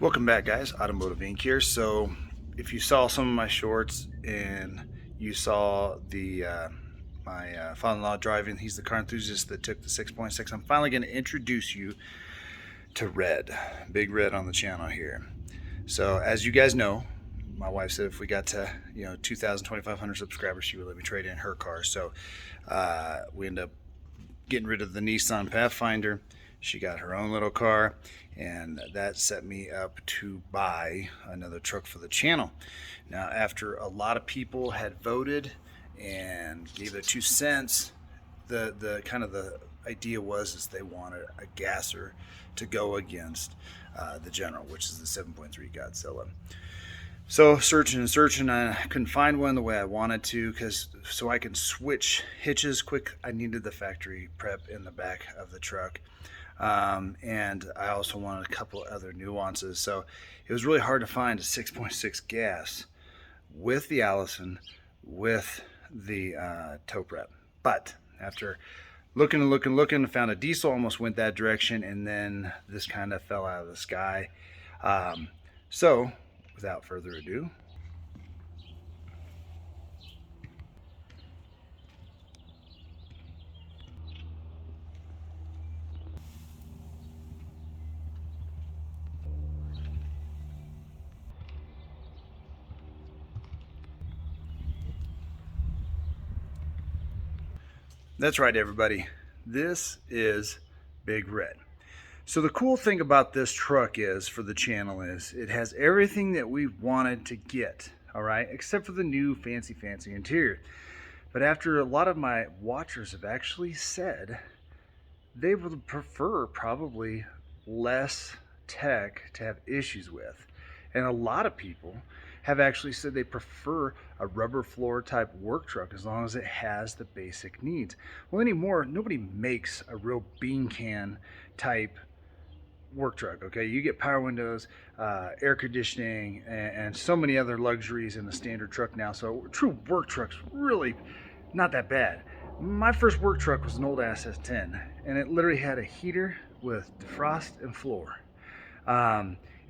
Welcome back, guys. Automotive Inq here. So if you saw some of my shorts and you saw the my father-in-law driving, he's the car enthusiast that took the 6.6. I'm finally going to introduce you to Red, Big Red on the channel here. So as you guys know, my wife said if we got to 2,000, 2,500 subscribers, she would let me trade in her car. So we ended up getting rid of the Nissan Pathfinder. She got her own little car, and that set me up to buy another truck for the channel. Now, after a lot of people had voted and gave their 2 cents, the kind of the idea was they wanted a gasser to go against the General, which is the 7.3 Godzilla. So searching and searching, I couldn't find one the way I wanted to, so I can switch hitches quick. I needed the factory prep in the back of the truck. And I also wanted a couple other nuances. So it was really hard to find a 6.6 gas with the Allison, with the tow prep. But after looking and looking, I found a diesel, almost went that direction, and then this kind of fell out of the sky. So without further ado, that's right, everybody. This is Big Red. So the cool thing about this truck is, for the channel, is it has everything that we wanted to get, all right, except for the new fancy interior. But after a lot of my watchers have actually said they would prefer probably less tech to have issues with. And a lot of people have actually said they prefer a rubber floor type work truck as long as it has the basic needs. Well, anymore, nobody makes a real bean can type work truck. Okay, you get power windows, air conditioning, and so many other luxuries in the standard truck now. So true work trucks really not that bad. My first work truck was an old SS10, and it literally had a heater with defrost and floor.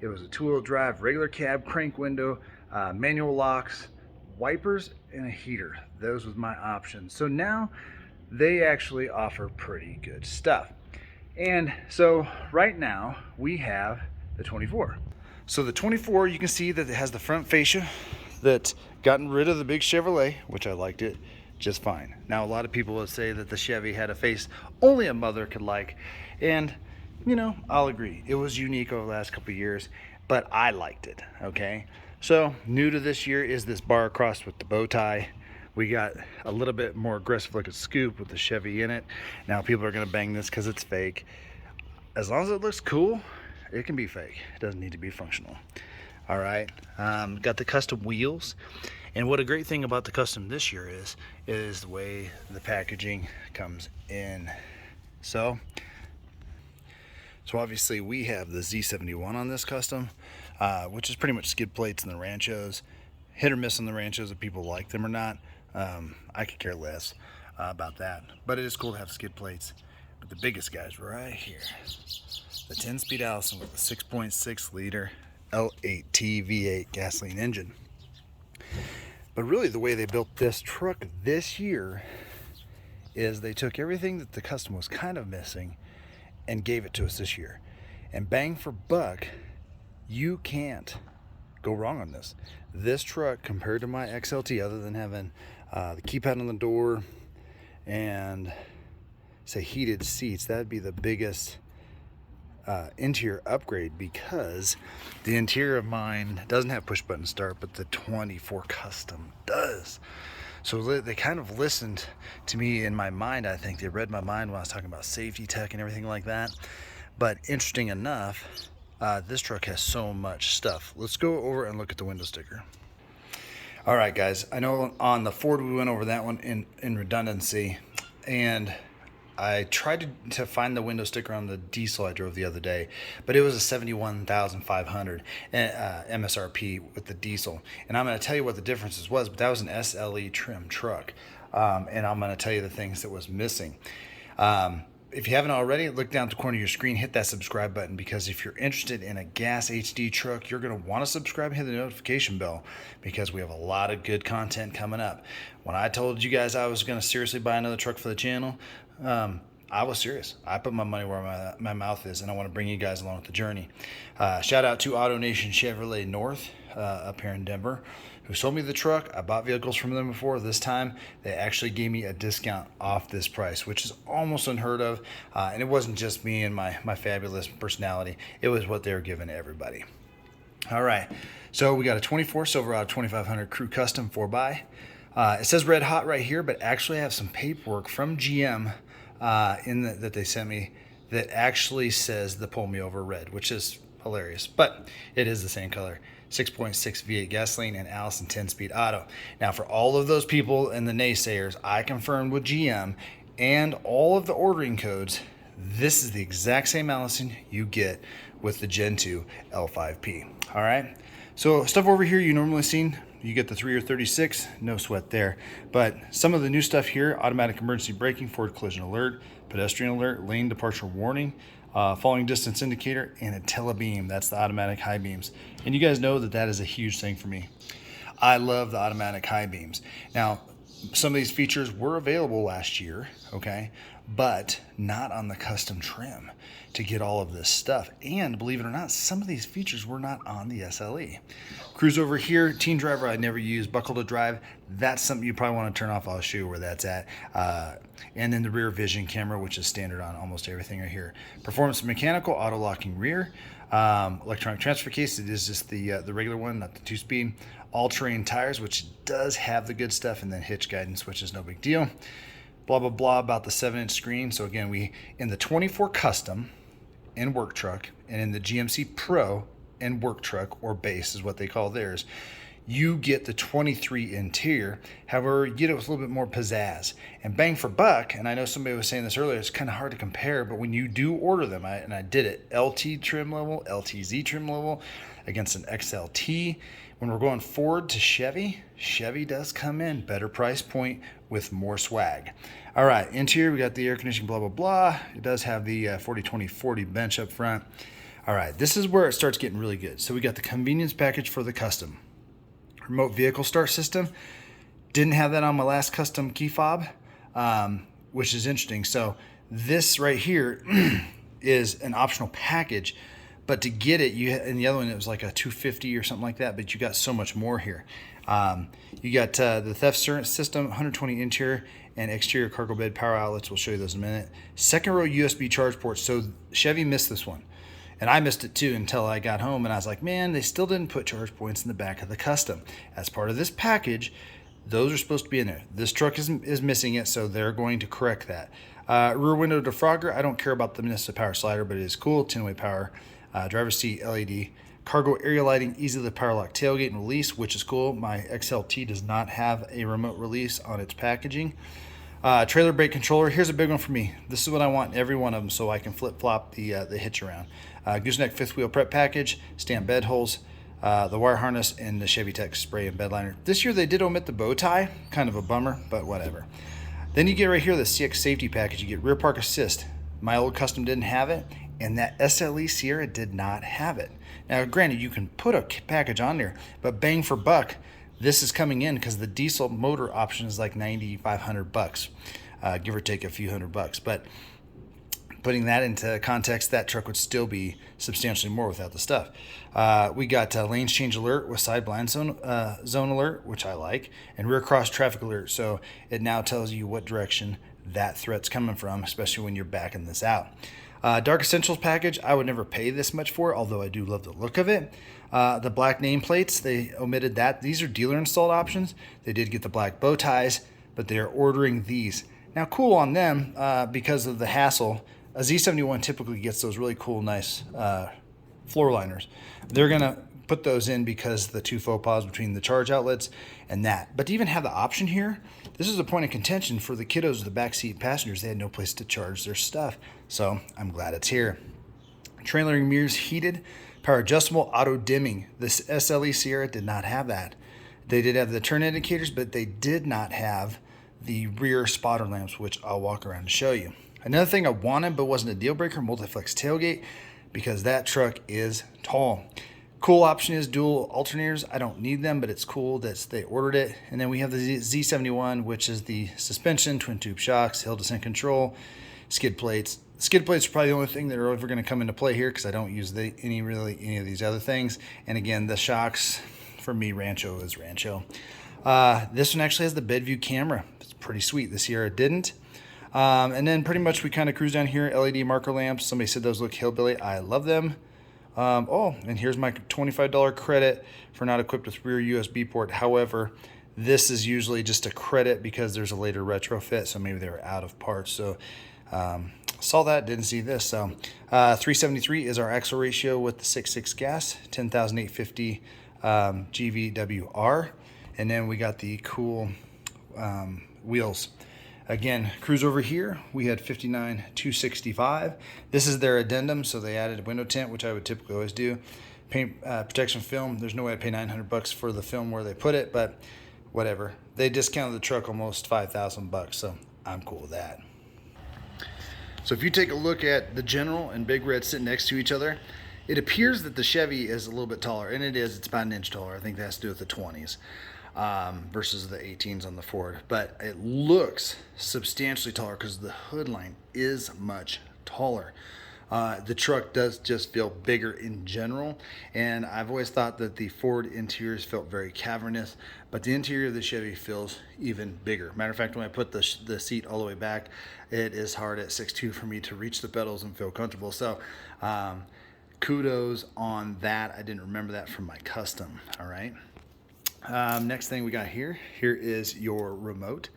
It was a 2-wheel drive, regular cab, crank window, manual locks, wipers, and a heater. Those was my options. So now they actually offer pretty good stuff. And so right now we have the 24. So the 24, you can see that it has the front fascia that's gotten rid of the big Chevrolet, which I liked it just fine. Now a lot of people would say that the Chevy had a face only a mother could like, and I'll agree, it was unique over the last couple of years, but I liked it. Okay, so new to this year is this bar across with the bow tie. We got a little bit more aggressive looking scoop with the Chevy in it. Now people are gonna bang this because it's fake. As long as it looks cool, it can be fake. It doesn't need to be functional. All right, got the custom wheels. And what a great thing about the custom this year is the way the packaging comes in. So obviously we have the Z71 on this custom, which is pretty much skid plates in the Ranchos. Hit or miss on the Ranchos if people like them or not. I could care less about that, but it is cool to have skid plates. But the biggest guys right here, the 10-speed Allison with a 6.6 liter L8T V8 gasoline engine. But really the way they built this truck this year is they took everything that the custom was kind of missing and gave it to us this year. And bang for buck, you can't go wrong on this. This truck, compared to my XLT, other than having the keypad on the door and say heated seats, that'd be the biggest interior upgrade, because the interior of mine doesn't have push button start, but the 24 custom does. So they kind of listened to me in my mind. I think they read my mind when I was talking about safety tech and everything like that. But interesting enough, this truck has so much stuff. Let's go over and look at the window sticker. All right, guys, I know on the Ford we went over that one in redundancy, and I tried to find the window sticker on the diesel I drove the other day, but it was a $71,500 MSRP with the diesel. And I'm going to tell you what the differences was, but that was an SLE trim truck. And I'm going to tell you the things that was missing. if you haven't already, look down at the corner of your screen, hit that subscribe button, because if you're interested in a gas HD truck, you're going to want to subscribe and hit the notification bell, because we have a lot of good content coming up. When I told you guys I was going to seriously buy another truck for the channel, I was serious. I put my money where my mouth is, and I want to bring you guys along with the journey. Shout out to Auto Nation Chevrolet North up here in Denver, who sold me the truck. I bought vehicles from them before. This time, they actually gave me a discount off this price, which is almost unheard of. And it wasn't just me and my fabulous personality. It was what they were giving to everybody. All right, so we got a 24 Silverado 2500 Crew Custom 4x. It says red hot right here, but actually I have some paperwork from GM that they sent me that actually says the pull me over red, which is hilarious, but it is the same color. 6.6 V8 gasoline and Allison 10-speed auto. Now, for all of those people and the naysayers, I confirmed with GM and all of the ordering codes, this is the exact same Allison you get with the Gen 2 L5P. All right, so stuff over here you normally seen, you get the 3 or 36, no sweat there. But some of the new stuff here: automatic emergency braking, forward collision alert, pedestrian alert, lane departure warning, following distance indicator, and a telebeam. That's the automatic high beams. And you guys know that that is a huge thing for me. I love the automatic high beams. Now, some of these features were available last year, okay, but not on the custom trim to get all of this stuff. And believe it or not, some of these features were not on the SLE. Cruise over here, teen driver I never use, buckle to drive. That's something you probably want to turn off. I'll show you where that's at. And then the rear vision camera, which is standard on almost everything right here. Performance mechanical, auto locking rear, electronic transfer case. It is just the regular one, not the 2-speed. All-terrain tires, which does have the good stuff, and then hitch guidance, which is no big deal. Blah blah blah about the 7-inch screen. So again, we in the 24 Custom and work truck, and in the GMC Pro and work truck, or base is what they call theirs, you get the 23 interior. However, you get it with a little bit more pizzazz and bang for buck. And I know somebody was saying this earlier, it's kind of hard to compare, but when you do order them, and I did it, LT trim level, LTZ trim level against an XLT. When we're going forward to Chevy, Chevy does come in better price point with more swag. All right, interior, we got the air conditioning, blah blah blah. It does have the 40-20-40 bench up front. All right, this is where it starts getting really good. So we got the convenience package for the custom. Remote vehicle start system. Didn't have that on my last custom key fob, which is interesting. So this right here is an optional package, but to get it, in the other one it was like a $250 or something like that, but you got so much more here. You got the theft system, 120 interior and exterior cargo bed power outlets. We'll show you those in a minute. Second row USB charge ports. So Chevy missed this one, and I missed it too until I got home, and I was like, man, they still didn't put charge points in the back of the custom. As part of this package, those are supposed to be in there. This truck is missing it, so they're going to correct that. Rear window defrogger. I don't care about the municipal power slider, but it is cool. 10-way power. Driver's seat LED. Cargo area lighting, easily power lock tailgate and release, which is cool. My XLT does not have a remote release on its packaging. Trailer brake controller. Here's a big one for me. This is what I want in every one of them, so I can flip-flop the hitch around. Gooseneck fifth wheel prep package, stand bed holes, the wire harness, and the Chevy Tech spray and bed liner. This year they did omit the bow tie, kind of a bummer, but whatever. Then you get right here the CX safety package. You get rear park assist. My old custom didn't have it, and that SLE Sierra did not have it. Now, granted, you can put a package on there, but bang for buck, this is coming in because the diesel motor option is like $9,500, give or take a few $100. But putting that into context, that truck would still be substantially more without the stuff. We got lanes change alert with side blind zone alert, which I like, and rear cross traffic alert. So it now tells you what direction that threat's coming from, especially when you're backing this out. Dark Essentials package, I would never pay this much for, although I do love the look of it. The black nameplates, they omitted that. These are dealer installed options. They did get the black bow ties, but they're ordering these. Now, cool on them because of the hassle. A Z71 typically gets those really cool, nice floor liners. They're going to put those in because the two faux pas between the charge outlets and that. But to even have the option here, this is a point of contention for the kiddos, the backseat passengers. They had no place to charge their stuff. So I'm glad it's here. Trailering mirrors heated, power adjustable, auto dimming. This SLE Sierra did not have that. They did have the turn indicators, but they did not have the rear spotter lamps, which I'll walk around and show you. Another thing I wanted but wasn't a deal breaker, multi-flex tailgate, because that truck is tall. Cool option is dual alternators. I don't need them, but it's cool that they ordered it. And then we have the Z71, which is the suspension, twin tube shocks, hill descent control, skid plates. Skid plates are probably the only thing that are ever going to come into play here, because I don't use any of these other things. And again, the shocks, for me, Rancho is Rancho. This one actually has the bed view camera. It's pretty sweet. This year it didn't. And then pretty much we kind of cruise down here. LED marker lamps. Somebody said those look hillbilly. I love them. Oh, and here's my $25 credit for not equipped with rear USB port. However, this is usually just a credit because there's a later retrofit, so maybe they were out of parts. So saw that, didn't see this. So 373 is our axle ratio with the 6.6 gas, 10,850 GVWR. And then we got the cool wheels. Again, cruise over here, we had 59,265. This is their addendum, so they added a window tint, which I would typically always do. Paint protection film, there's no way I'd pay $900 for the film where they put it, but whatever. They discounted the truck almost $5,000, so I'm cool with that. So if you take a look at the General and Big Red sitting next to each other, it appears that the Chevy is a little bit taller, and it is. It's about an inch taller. I think that has to do with the 20s. Versus the 18s on the Ford, but it looks substantially taller because the hood line is much taller. The truck does just feel bigger in general, and I've always thought that the Ford interiors felt very cavernous, but the interior of the Chevy feels even bigger. Matter of fact, when I put the seat all the way back, it is hard at 6'2" for me to reach the pedals and feel comfortable. So kudos on that. I didn't remember that from my custom. All right. Next thing we got here is your remote.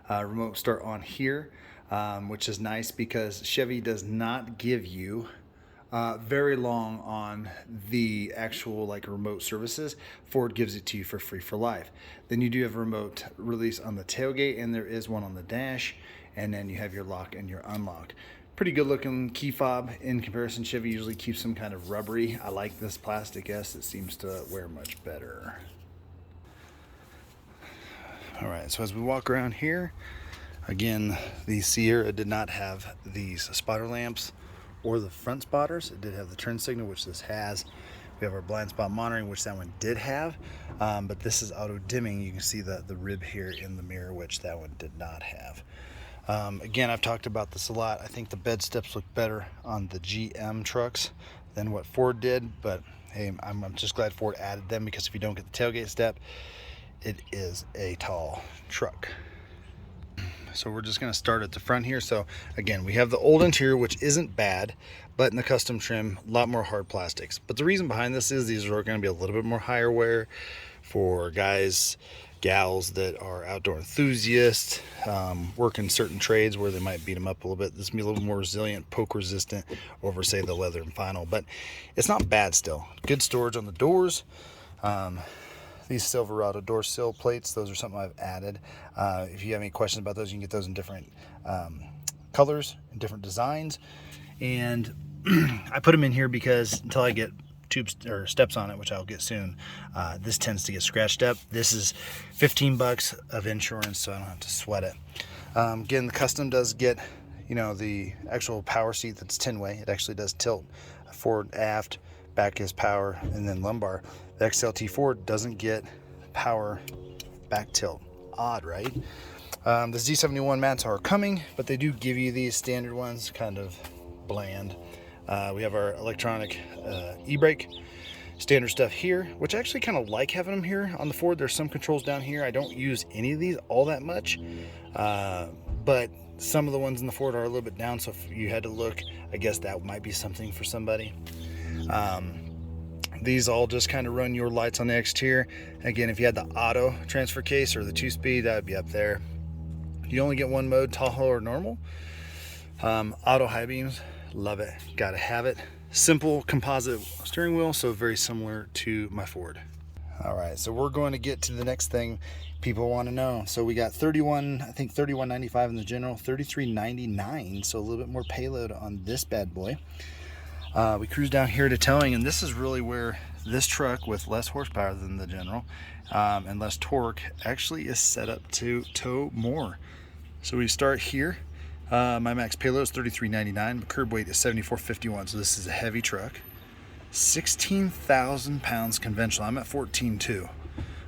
Remote start on here, which is nice because Chevy does not give you very long on the actual like remote services. Ford gives it to you for free for life. Then you do have a remote release on the tailgate, and there is one on the dash, and then you have your lock and your unlock. Pretty good looking key fob in comparison. Chevy usually keeps them kind of rubbery. I like this plastic S. It seems to wear much better. All right, so as we walk around here, again, the Sierra did not have these spotter lamps or the front spotters. It did have the turn signal, which this has. We have our blind spot monitoring, which that one did have, but this is auto dimming. You can see the rib here in the mirror, which that one did not have. Again, I've talked about this a lot. I think the bed steps look better on the GM trucks than what Ford did, but hey, I'm just glad Ford added them, because if you don't get the tailgate step, it is a tall truck. So we're just going to start at the front here. So again, we have the old interior, which isn't bad, but in the custom trim, a lot more hard plastics. But the reason behind this is these are going to be a little bit more higher wear for guys, gals that are outdoor enthusiasts, work in certain trades where they might beat them up a little bit. This will be a little more resilient, poke resistant over, say, the leather and vinyl, but it's not bad still. Good storage on the doors. These Silverado door sill plates, those are something I've added. If you have any questions about those, you can get those in different colors and different designs. And I put them in here because until I get tubes or steps on it, which I'll get soon, this tends to get scratched up. This is $15 of insurance, so I don't have to sweat it. Again, the custom does get, you know, the actual power seat that's 10-way. It actually does tilt forward, aft, back is power, and then lumbar. The XLT4 doesn't get power back tilt. Odd, right? The Z71 mats are coming, but they do give you these standard ones, kind of bland. We have our electronic e-brake, standard stuff here, which I actually kind of like having them here on the Ford. There's some controls down here. I don't use any of these all that much, but some of the ones in the Ford are a little bit down, so if you had to look, I guess that might be something for somebody. These all just kind of run your lights on the exterior. Again, if you had the auto transfer case or the 2-speed, that would be up there. You only get one mode, Tahoe or normal. Auto high beams, love it, gotta have it. Simple composite steering wheel, so very similar to my Ford. All right, so we're going to get to the next thing people want to know. So we got 31, I think 31.95 in the General, 33.99, so a little bit more payload on this bad boy. We cruise down here to towing, and this is really where this truck with less horsepower than the General and less torque actually is set up to tow more. So we start here. My max payload is 33.99. My curb weight is 74.51, so this is a heavy truck. 16,000 pounds conventional. I'm at 14.2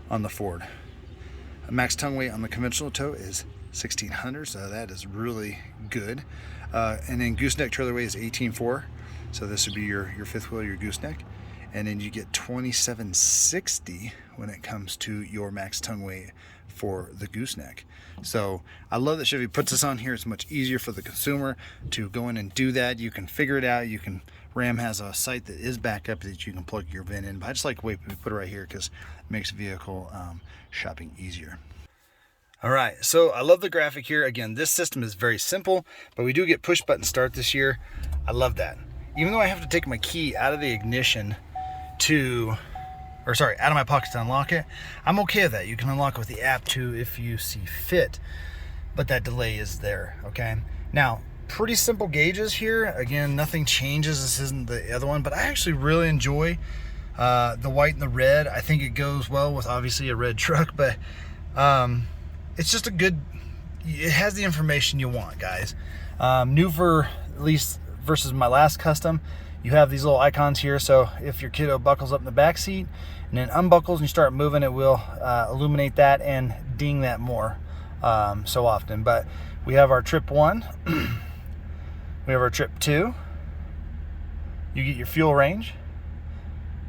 on the Ford. Max tongue weight on the conventional tow is 1,600, so that is really good. And then gooseneck trailer weight is 18.4, so this would be your fifth wheel, your gooseneck. And then you get 27.60 when it comes to your max tongue weight for the gooseneck. So I love that Chevy puts this on here. It's much easier for the consumer to go in and do that. You can figure it out. Ram has a site that is backup that you can plug your VIN in, but I just like the way we put it right here because it makes vehicle shopping easier. All right, so I love the graphic here. Again, this system is very simple, but we do get push button start this year. I love that. Even though I have to take my key out of the ignition out of my pocket to unlock it, I'm okay with that. You can unlock it with the app too if you see fit, but that delay is there, okay? Now, pretty simple gauges here. Again, nothing changes. This isn't the other one, but I actually really enjoy the white and the red. I think it goes well with obviously a red truck, but it's just it has the information you want, guys. New for at least versus my last custom, you have these little icons here, so if your kiddo buckles up in the back seat and then unbuckles and you start moving, it will illuminate that and ding that more so often. But we have our trip 1, we have our trip 2, you get your fuel range,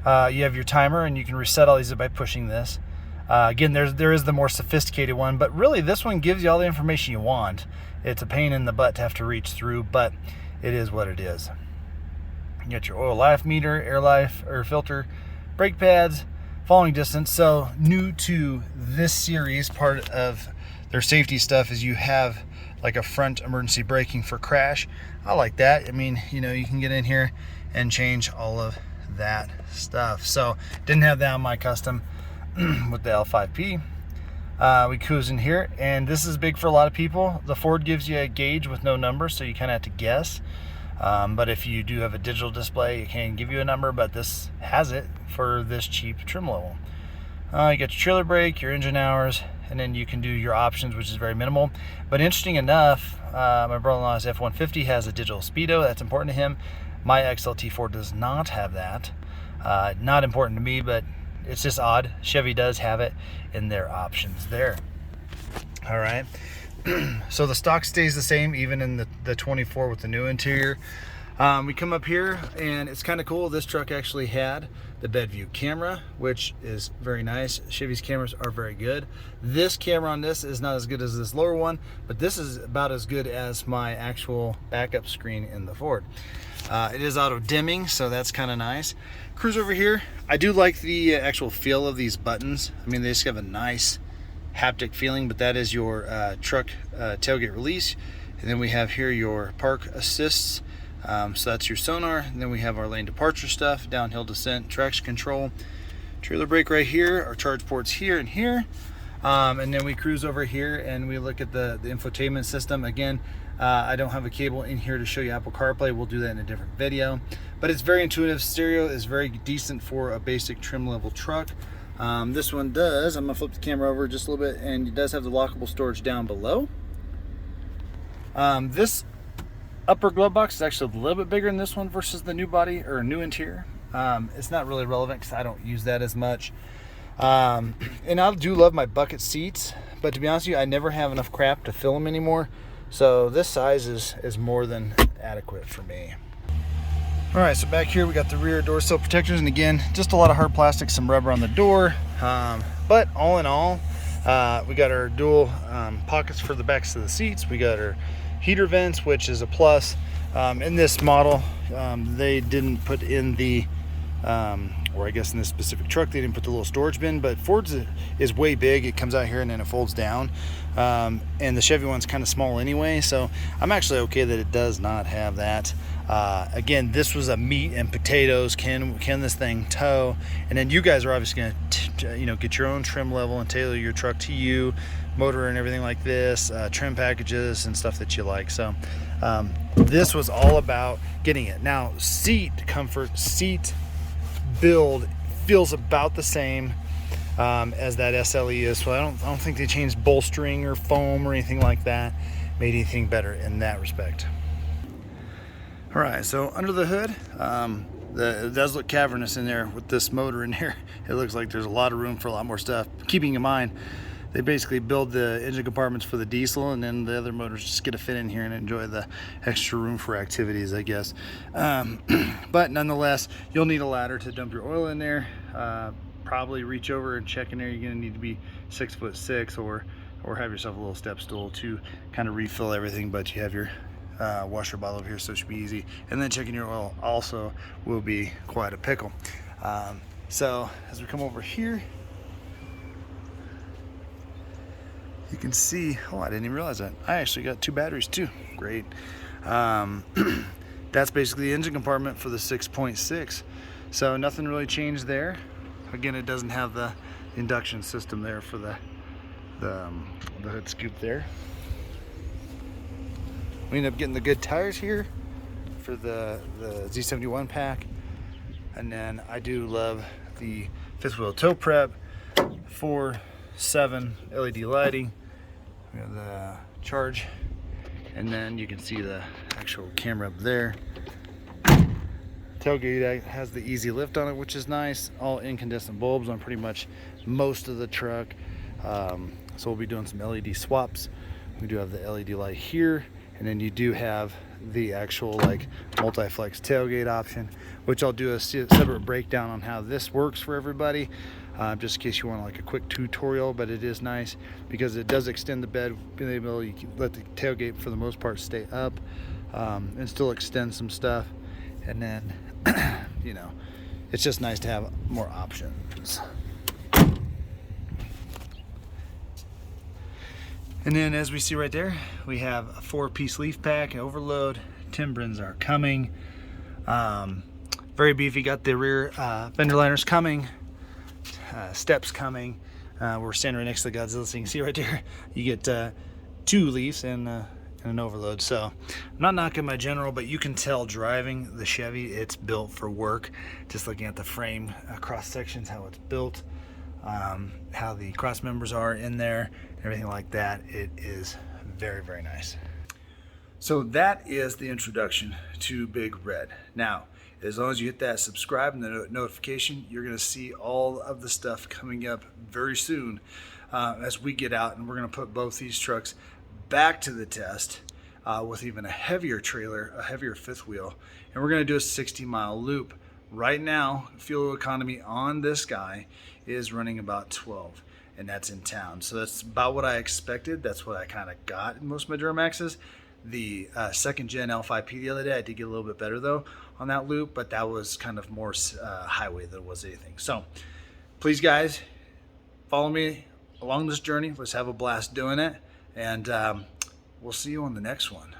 you have your timer, and you can reset all these by pushing this. Again, there is the more sophisticated one, but really this one gives you all the information you want. It's a pain in the butt to have to reach through, but it is what it is. You got your oil life meter, air life, air filter, brake pads, following distance. So new to this series, part of their safety stuff is you have like a front emergency braking for crash. I like that. I mean, you can get in here and change all of that stuff. So didn't have that on my custom with the L5P. We cruise in here, and this is big for a lot of people. The Ford gives you a gauge with no number, so you kind of have to guess. But if you do have a digital display, it can give you a number, but this has it for this cheap trim level. You got your trailer brake, your engine hours, and then you can do your options, which is very minimal. But interesting enough, my brother-in-law's F-150 has a digital speedo. That's important to him. My XLT4 does not have that. Not important to me, but it's just odd. Chevy does have it in their options there. All right. So the stock stays the same even in the 24 with the new interior. We come up here and it's kind of cool. This truck actually had the bed view camera, which is very nice. Chevy's cameras are very good. This camera on this is not as good as this lower one, but this is about as good as my actual backup screen in the Ford. It is auto dimming, so that's kind of nice. Cruise over here. I do like the actual feel of these buttons. I mean, they just have a nice haptic feeling, but that is your truck tailgate release. And then we have here your park assists. So that's your sonar. And then we have our lane departure stuff, downhill descent, traction control, trailer brake right here, our charge ports here and here. And then we cruise over here and we look at the infotainment system. Again, I don't have a cable in here to show you Apple CarPlay. We'll do that in a different video. But it's very intuitive. Stereo is very decent for a basic trim level truck. This one does, I'm gonna flip the camera over just a little bit, and it does have the lockable storage down below. This upper glove box is actually a little bit bigger than this one versus the new body or new interior. It's not really relevant because I don't use that as much. And I do love my bucket seats, but to be honest with you, I never have enough crap to fill them anymore. So this size is more than adequate for me. All right, so back here we got the rear door sill protectors, and again, just a lot of hard plastic, some rubber on the door. But all in all, we got our dual pockets for the backs of the seats. We got our heater vents, which is a plus. In this model, they didn't put in the, or I guess in this specific truck, they didn't put the little storage bin, but Ford's is way big. It comes out here and then it folds down. And the Chevy one's kind of small anyway, so I'm actually okay that it does not have that. Again, this was a meat and potatoes. Can this thing tow? And then you guys are obviously going to get your own trim level and tailor your truck to you, motor and everything like this, trim packages and stuff that you like. So this was all about getting it. Now, seat comfort, seat build feels about the same as that SLE is. So I don't think they changed bolstering or foam or anything like that. made anything better in that respect. All right, so under the hood, it does look cavernous in there with this motor in here. It looks like there's a lot of room for a lot more stuff. Keeping in mind, they basically build the engine compartments for the diesel, and then the other motors just get to fit in here and enjoy the extra room for activities, I guess. But nonetheless, you'll need a ladder to dump your oil in there. Probably reach over and check in there. You're gonna need to be 6'6" or have yourself a little step stool to kind of refill everything, but you have your washer bottle over here, so it should be easy. And then checking your oil also will be quite a pickle. So as we come over here, you can see, oh, I didn't even realize that. I actually got 2 batteries too. Great. That's basically the engine compartment for the 6.6. So nothing really changed there. Again, it doesn't have the induction system there for the hood scoop there. We end up getting the good tires here for the Z71 pack. And then I do love the 5th wheel tow prep, 4/7 LED lighting. We have the charge, and then you can see the actual camera up there. Tailgate has the easy lift on it, which is nice. All incandescent bulbs on pretty much most of the truck. So we'll be doing some LED swaps. We do have the LED light here, and then you do have the actual like multi-flex tailgate option, which I'll do a separate breakdown on how this works for everybody, just in case you want like a quick tutorial. But it is nice because it does extend the bed, being able to let the tailgate for the most part stay up, and still extend some stuff. And then you know, it's just nice to have more options. And then as we see right there, we have a 4-piece leaf pack, overload. Timbrins are coming. Very beefy. Got the rear fender liners coming, steps coming. We're standing right next to the Godzilla, so you can see right there, you get 2 leaves and an overload. So I'm not knocking my General, but you can tell driving the Chevy, it's built for work. Just looking at the frame cross sections, how it's built, how the cross members are in there, everything like that. It is very, very nice. So that is the introduction to Big Red. Now, as long as you hit that subscribe and the notification, you're going to see all of the stuff coming up very soon as we get out, and we're going to put both these trucks back to the test with even a heavier trailer, a heavier 5th wheel, and we're going to do a 60-mile loop. Right now, fuel economy on this guy is running about 12, and that's in town. So that's about what I expected. That's what I kind of got in most of my Duramaxes. The 2nd gen L5P the other day, I did get a little bit better though on that loop, but that was kind of more highway than it was anything. So please guys, follow me along this journey. Let's have a blast doing it, and we'll see you on the next one.